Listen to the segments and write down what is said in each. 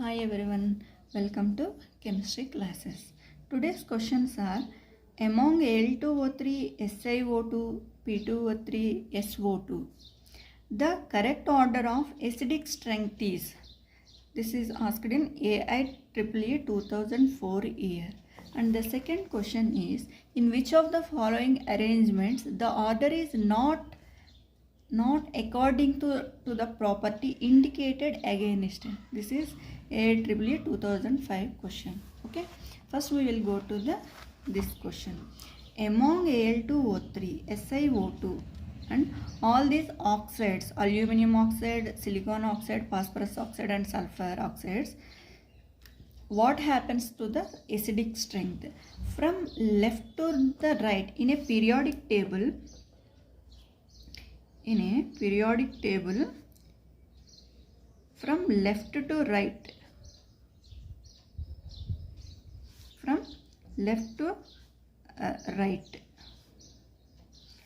Hi everyone, welcome to chemistry classes. Today's questions are among Al2O3, SiO2, P2O3, SO2. The correct order of acidic strength is. This is asked in AIEEE 2004 year. And the second question is in which of the following arrangements the order is not according to the property indicated against. This is AIEEE 2005 question. Okay, first we will go to this question. Among Al2O3, SiO2 and all these oxides, aluminum oxide, silicon oxide, phosphorus oxide and sulfur oxides, what happens to the acidic strength? From left to the right in a periodic table, from left to right,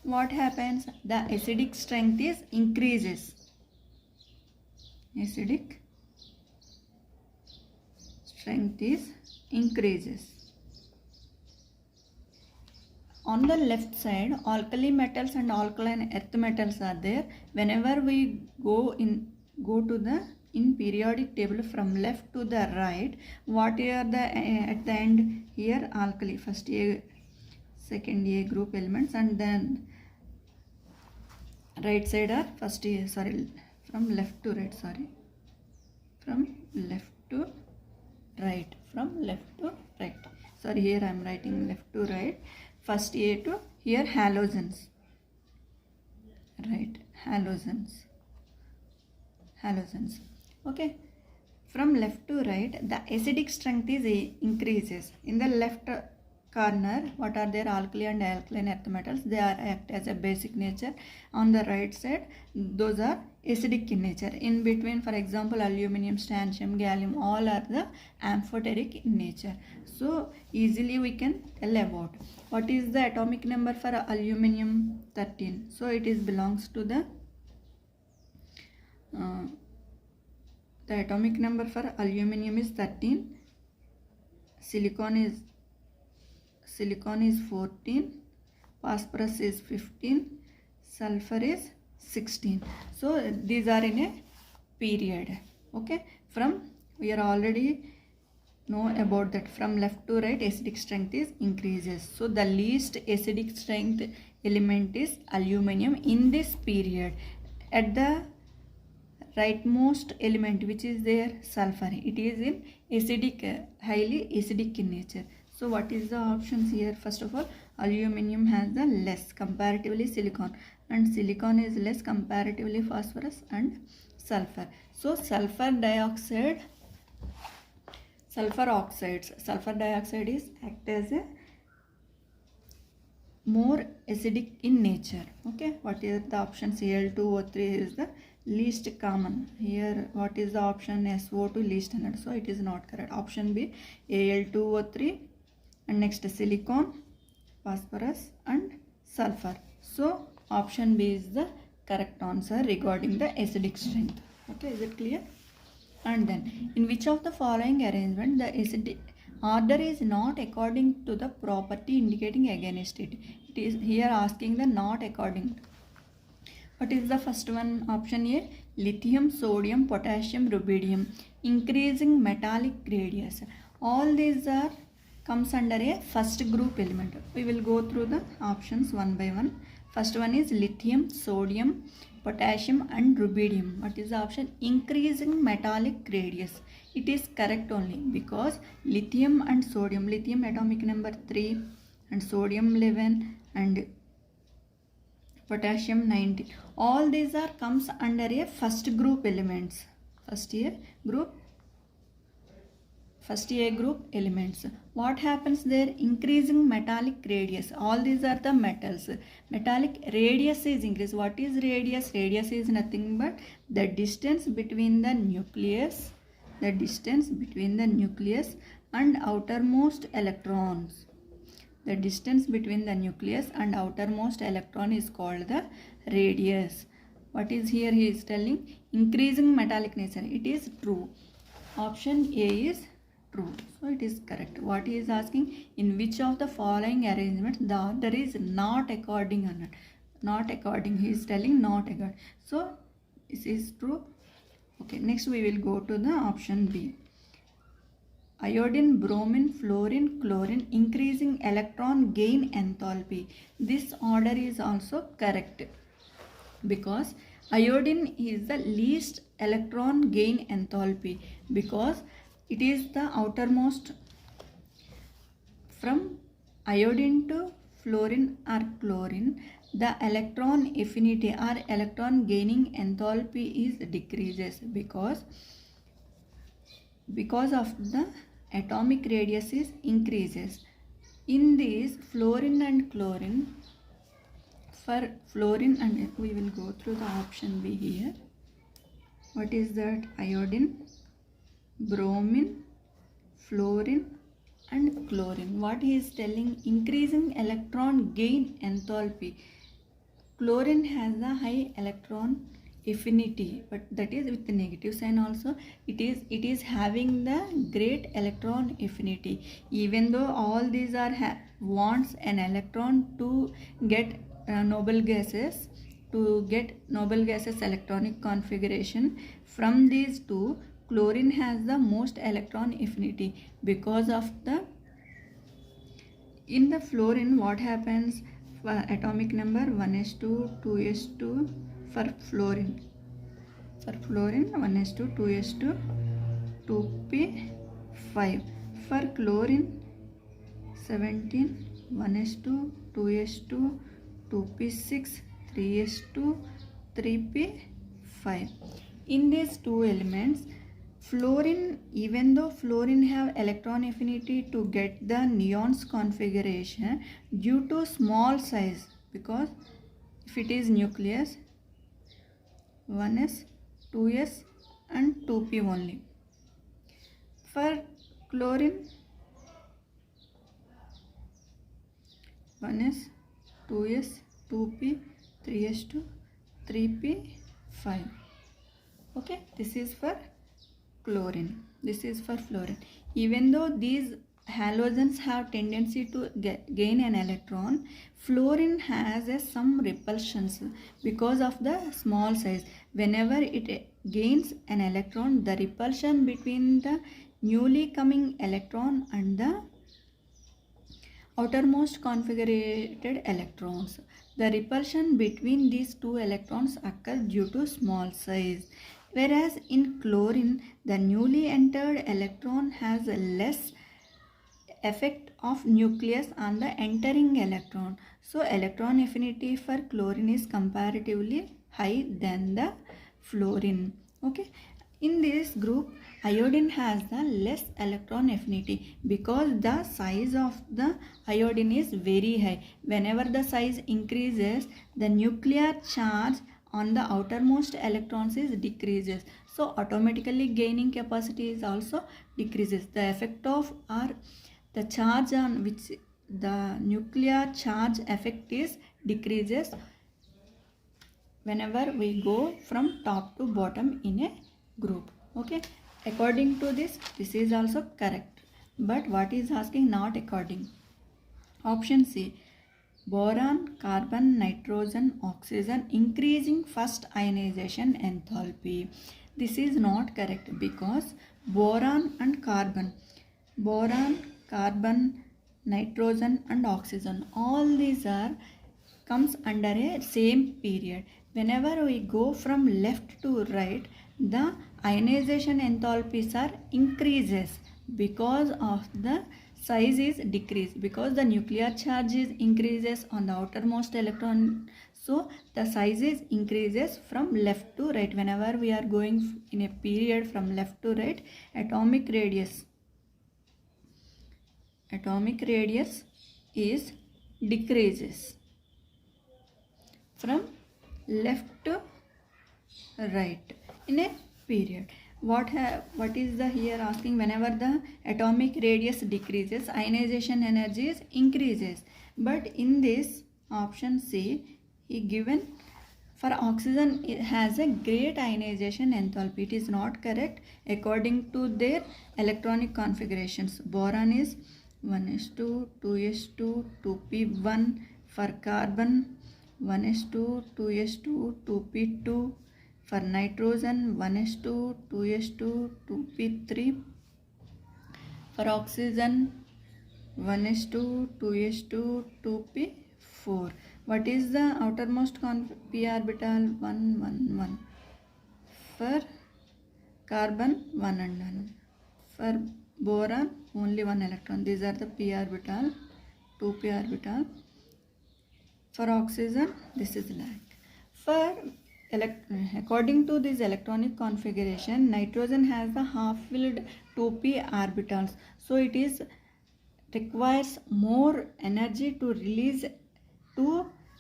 what happens? The acidic strength is increases. On the left side, alkali metals and alkaline earth metals are there. Whenever we go to the periodic table from left to the right, what are the at the end here? Alkali, first A, second A group elements, and then right side are first A, from left to right, here I am writing left to right. First A to here halogens, right? Halogens. Okay, from left to right the acidic strength is increases. In the left corner, what are there? Alkali and alkaline earth metals, they are act as a basic nature. On the right side, those are acidic in nature. In between, for example, aluminum, strontium, gallium, all are the amphoteric in nature. So easily we can tell about what is the atomic number for aluminum. 13. So it is belongs to the atomic number for aluminum is 13. Silicon is 14, phosphorus is 15, sulfur is 16. So these are in a period. Okay, we are already know about that. From left to right acidic strength is increases. So the least acidic strength element is aluminum in this period. At the rightmost element, which is there, sulfur, it is in acidic, highly acidic in nature. So what is the options here? First of all, aluminum has the less comparatively silicon, and silicon is less comparatively phosphorus and sulfur. So sulfur dioxide is act as a more acidic in nature. Okay, what is the option? Al2O3 is the least common. Here what is the option? SO2 least 100. So it is not correct. Option B, Al2O3 and next silicon, phosphorus and sulfur. So option B is the correct answer regarding the acidic strength. Okay, is it clear? And then in which of the following arrangement the acidic order is not according to the property indicating against it? It is here asking the not according. What is the first one? Option A, lithium, sodium, potassium, rubidium, increasing metallic radius. All these are comes under a first group element. We will go through the options one by one. First one is lithium, sodium, potassium and rubidium. What is the option? Increasing metallic radius. It is correct only because lithium and sodium, lithium atomic number 3 and sodium 11 and potassium 90. All these are comes under a first group elements. First A group elements. What happens there? Increasing metallic radius. All these are the metals. Metallic radius is increased. What is radius? Radius is nothing but the distance between the nucleus, and outermost electrons. The distance between the nucleus and outermost electron is called the radius. What is here he is telling? Increasing metallic nature. It is true. Option A is true. So it is correct. What he is asking, in which of the following arrangements the order is not according or not? Not according. He is telling not according. So this is true. Okay, next we will go to the option B. Iodine, bromine, fluorine, chlorine, increasing electron gain enthalpy. This order is also correct because iodine is the least electron gain enthalpy because it is the outermost. From iodine to fluorine or chlorine, the electron affinity or electron gaining enthalpy is decreases because of the atomic radius is increases. In this fluorine and chlorine, for fluorine, and we will go through the option B here. What is that? Iodine, bromine, fluorine and chlorine. What he is telling, increasing electron gain enthalpy. Chlorine has a high electron affinity, but that is with the negative sign also. It is having the great electron affinity. Even though all these are wants an electron to get noble gases, electronic configuration. From these two, chlorine has the most electron affinity because of the. In the fluorine, what happens? Atomic number 1s2, 2s2 for fluorine. For fluorine 1s2, 2s2, 2p5. For chlorine 17, 1s2, 2s2, 2p6, 3s2, 3p5. In these two elements, fluorine, even though fluorine have electron affinity to get the neons configuration due to small size, because if it is nucleus 1s, 2s and 2p only. For chlorine 1s, 2s, 2p, 3s2, 3p5. Okay, this is for chlorine. This is for fluorine. Even though these halogens have tendency to gain an electron, fluorine has some repulsions because of the small size. Whenever it gains an electron, the repulsion between the newly coming electron and the outermost configured electrons. The repulsion between these two electrons occurs due to small size. Whereas in chlorine, the newly entered electron has a less effect of nucleus on the entering electron. So electron affinity for chlorine is comparatively high than the fluorine. Okay. In this group, iodine has the less electron affinity because the size of the iodine is very high. Whenever the size increases, the nuclear charge on the outermost electrons is decreases. So automatically gaining capacity is also decreases. The effect of the charge on which the nuclear charge effect is decreases whenever we go from top to bottom in a group. Okay, according to this is also correct, but what is asking, not according. Option C, boron, carbon, nitrogen, oxygen, increasing first ionization enthalpy. This is not correct because boron, carbon, nitrogen and oxygen, all these are comes under a same period. Whenever we go from left to right, the ionization enthalpies are increases because of the size is decreased, because the nuclear charge is increases on the outermost electron. So the size is increases from left to right. Whenever we are going in a period from left to right, atomic radius is decreases from left to right in a period. What is the here asking, whenever the atomic radius decreases, ionization energy increases. But in this option C, he given For oxygen, it has a great ionization enthalpy. It is not correct according to their electronic configurations. Boron is 1s2, 2s2, 2p1. For carbon, 1s2, 2s2, 2p2. For nitrogen, 1s2, 2s2, 2p3. For oxygen, 1s2, 2s2, 2p4. What is the outermost p orbital? 1, 1, 1. For carbon, 1 and 1. For boron, only 1 electron. These are the p orbital, 2p orbital. For oxygen, this is like. For according to this electronic configuration, nitrogen has the half-filled 2p orbitals. So it is requires more energy to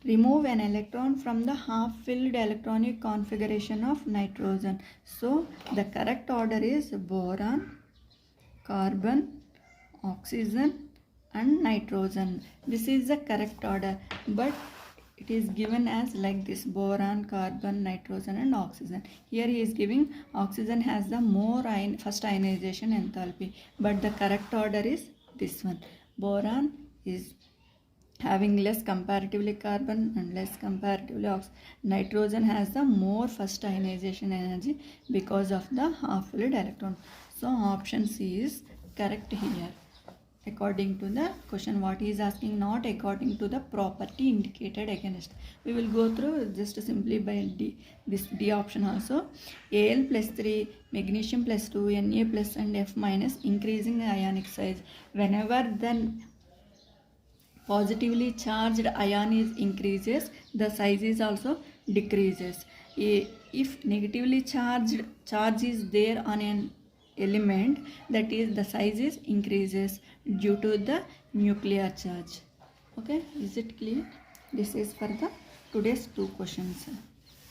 remove an electron from the half-filled electronic configuration of nitrogen. So the correct order is boron, carbon, oxygen and nitrogen. This is the correct order, but it is given as like this: boron, carbon, nitrogen and oxygen. Here he is giving oxygen has the more first ionization enthalpy, but the correct order is this one. Boron is having less comparatively carbon and less comparatively oxygen. Nitrogen has the more first ionization energy because of the half-filled electron. So option C is correct here. According to the question, what he is asking, not according to the property indicated against. We will go through just simply by D, this D option also. Al plus 3, magnesium plus 2, Na plus and F minus, increasing ionic size. Whenever the positively charged ion is increases, the size is also decreases. If negatively charge is there on an element, that is the size is increases due to the nuclear charge. Okay, is it clear? This is for the today's 2 questions.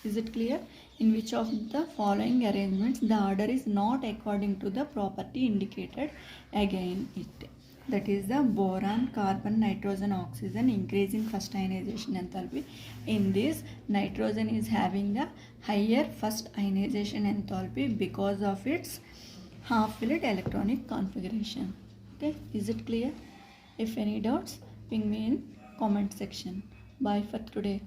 Is it clear? In which of the following arrangements the order is not according to the property indicated again it? That is the boron, carbon, nitrogen, oxygen increasing first ionization enthalpy. In this, nitrogen is having the higher first ionization enthalpy because of its half-filled electronic configuration. Okay, is it clear? If any doubts, ping me in comment section. Bye for today.